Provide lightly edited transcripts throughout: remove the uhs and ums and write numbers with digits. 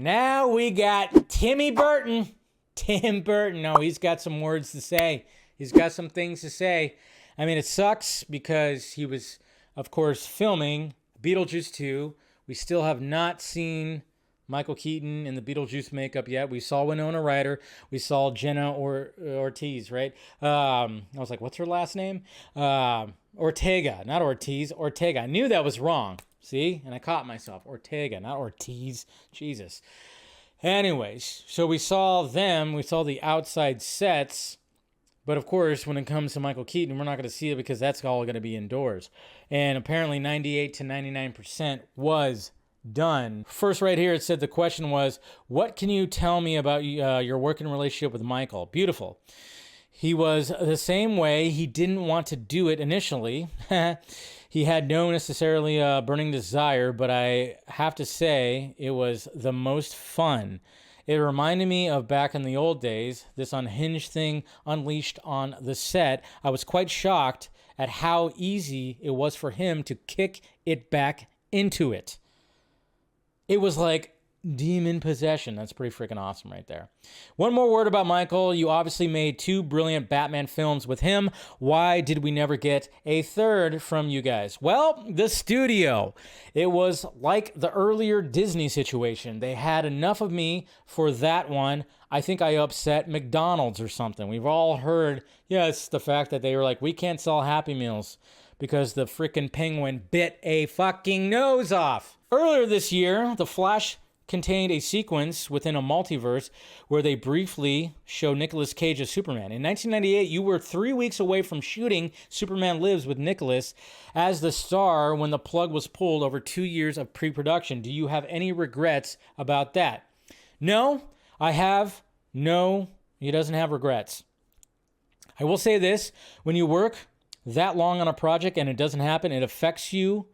Now we got Timmy Burton. Tim Burton. No, he's got some words to say. He's got some things to say. I mean, it sucks because he was, of course, filming Beetlejuice 2. We still have not seen Michael Keaton in the Beetlejuice makeup yet. We saw Winona Ryder. We saw Jenna Ortiz, right? I was like, what's her last name? Ortega, not Ortiz. Ortega. I knew that was wrong. See? And I caught myself. Ortega, not Ortiz. Jesus. Anyways, so we saw them. We saw the outside sets. But of course, when it comes to Michael Keaton, we're not going to see it because that's all going to be indoors. And apparently 98 to 99% was done. First right here, it said the question was, what can you tell me about your working relationship with Michael? Beautiful. He was the same way. He didn't want to do it initially. He had no necessarily burning desire, but I have to say it was the most fun. It reminded me of back in the old days, this unhinged thing unleashed on the set. I was quite shocked at how easy it was for him to kick it back into it. It was like demon possession. That's pretty freaking awesome right there. One more word about Michael. You obviously made 2 brilliant Batman films with him. Why did we never get a third from you guys? Well, the studio. It was like the earlier Disney situation. They had enough of me for that one. I think I upset McDonald's or something. We've all heard, yes, the fact that they were like, we can't sell Happy Meals because the freaking penguin bit a fucking nose off. Earlier this year, The Flash contained a sequence within a multiverse where they briefly show Nicolas Cage as Superman. In 1998, you were 3 weeks away from shooting Superman Lives with Nicolas as the star when the plug was pulled over 2 years of pre-production. Do you have any regrets about that? No, I have. No, he doesn't have regrets. I will say this, when you work that long on a project and it doesn't happen, it affects you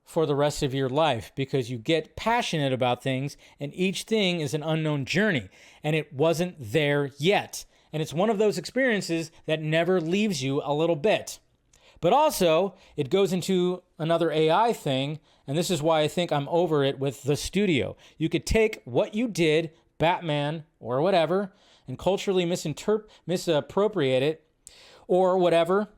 for the rest of your life because you get passionate about things and each thing is an unknown journey and it wasn't there yet. And it's one of those experiences that never leaves you a little bit. But also, it goes into another AI thing, and this is why I think I'm over it with the studio. You could take what you did, Batman or whatever, and culturally misappropriate it or whatever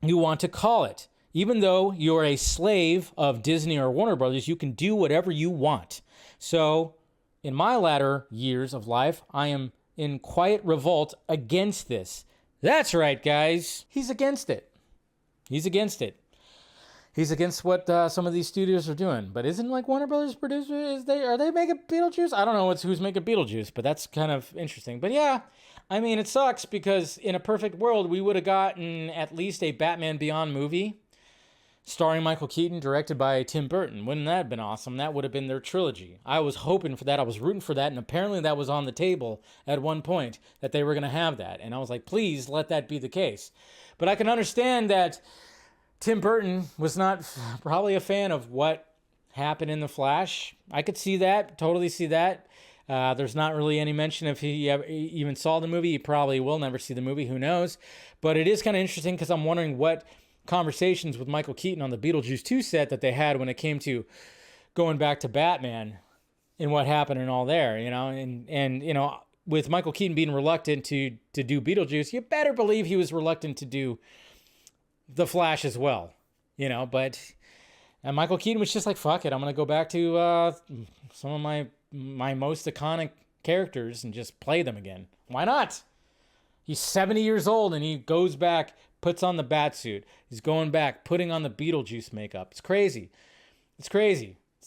you want to call it. Even though you're a slave of Disney or Warner Brothers, you can do whatever you want. So in my latter years of life, I am in quiet revolt against this. That's right, guys. He's against it. He's against it. He's against what some of these studios are doing. But isn't like Warner Brothers producers, are they making Beetlejuice? I don't know who's making Beetlejuice, but that's kind of interesting. But yeah, I mean, it sucks because in a perfect world, we would have gotten at least a Batman Beyond movie starring Michael Keaton, directed by Tim Burton. Wouldn't that have been awesome? That would have been their trilogy. I was hoping for that. I was rooting for that. And apparently that was on the table at one point, that they were going to have that. And I was like, please let that be the case. But I can understand that Tim Burton was not probably a fan of what happened in The Flash. I could see that, totally see that. There's not really any mention if he even saw the movie. He probably will never see the movie. Who knows? But it is kind of interesting because I'm wondering what conversations with Michael Keaton on the Beetlejuice 2 set that they had when it came to going back to Batman and what happened and all there, you know, and you know, with Michael Keaton being reluctant to do Beetlejuice, you better believe he was reluctant to do The Flash as well, you know, but and Michael Keaton was just like, fuck it, I'm going to go back to some of my most iconic characters and just play them again. Why not? He's 70 years old and he goes back, puts on the bat suit. He's going back, putting on the Beetlejuice makeup. It's crazy. It's crazy.